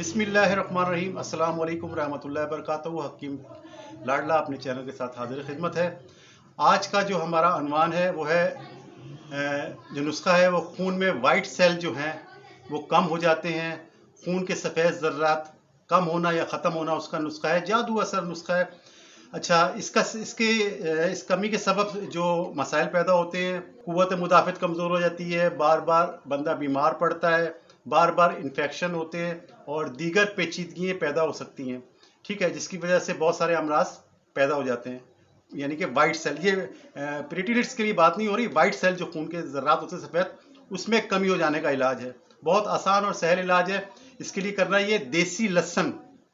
बिस्मिल्लाहिर्रहमानिर्रहीम अस्सलाम वालेकुम रहमतुल्लाहि वबरकातुहू। हकीम लाडला अपने चैनल के साथ हाजिर खिदमत है। आज का जो हमारा अनवान है वो है जो नुस्खा है वो खून में वाइट सेल जो हैं वो कम हो जाते हैं। खून के सफ़ेद ज़र्रात कम होना या ख़त्म होना उसका नुस्खा है, जादू असर नुस्खा है। अच्छा, इस कमी के सबब जो मसाइल पैदा होते हैं, क़ुव्वत मुदाफ़त कमज़ोर हो जाती है, बार बार बंदा बीमार पड़ता है, बार बार इन्फेक्शन होते हैं और दीगर पेचीदगियाँ पैदा हो सकती हैं। ठीक है, जिसकी वजह से बहुत सारे अमराज पैदा हो जाते हैं। यानी कि वाइट सेल, ये प्लेटलेट्स के लिए बात नहीं हो रही, वाइट सेल जो खून के ज़र्रात होते हैं सफ़ेद, उसमें कमी हो जाने का इलाज है। बहुत आसान और सहल इलाज है। इसके लिए करना ये देसी लहसुन,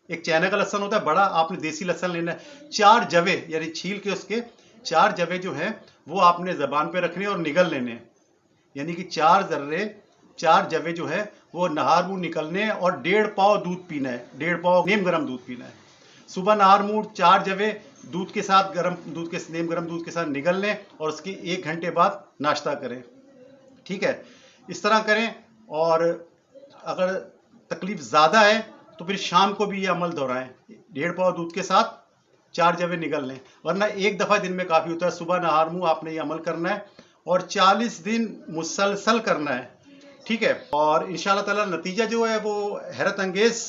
एक चाइना का लहसुन होता है बड़ा, आपने देसी लहसुन लेना है। 4 जवे यानी छील के उसके 4 जवे जो हैं वो आपने ज़बान पे रखने और निगल लेने हैं। यानी कि 4 जवे जो है वो नहार मुँह निकलने और 1.5 पाव दूध पीना है, 1.5 पाव नीम गर्म दूध पीना है। सुबह नहार मुँह 4 जवे दूध के साथ नीम गर्म दूध के साथ निगल लें और उसके 1 घंटे बाद नाश्ता करें। ठीक है, इस तरह करें। और अगर तकलीफ ज़्यादा है तो फिर शाम को भी ये अमल दोहराएं, 1.5 पाव दूध के साथ 4 जवे निगल लें, वरना एक दफ़ा दिन में काफ़ी होता है। सुबह नहार मुँह आपने ये अमल करना है और 40 दिन मुसलसल करना है। ठीक है, और इंशाअल्लाह ताला नतीजा जो है वो हैरत अंगेज़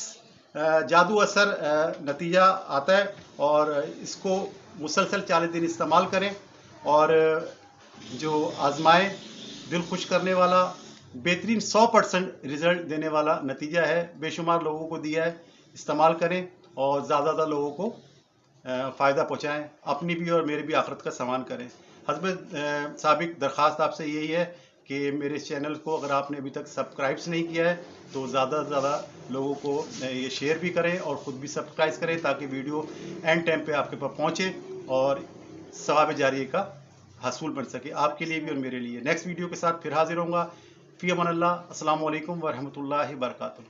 जादू असर नतीजा आता है। और इसको मुसलसल 40 दिन इस्तेमाल करें और जो आजमाएं, दिल खुश करने वाला बेहतरीन 100% रिज़ल्ट देने वाला नतीजा है। बेशुमार लोगों को दिया है, इस्तेमाल करें और ज़्यादा लोगों को फ़ायदा पहुँचाएँ, अपनी भी और मेरे भी आखिरत का सामान करें। हस्ब साबिक दरख्वास्त आपसे यही है कि मेरे चैनल को अगर आपने अभी तक सब्सक्राइब्स नहीं किया है तो ज़्यादा से ज़्यादा लोगों को ये शेयर भी करें और ख़ुद भी सब्सक्राइब करें, ताकि वीडियो एंड टाइम पे आपके पास पहुँचे और सवाब जारिया का हसूल बन सके, आपके लिए भी और मेरे लिए। नेक्स्ट वीडियो के साथ फिर हाजिर होऊंगा। फ़ी अमान अल्लाह। अस्सलामु अलैकुम व रहमतुल्लाहि व बरकातुहू।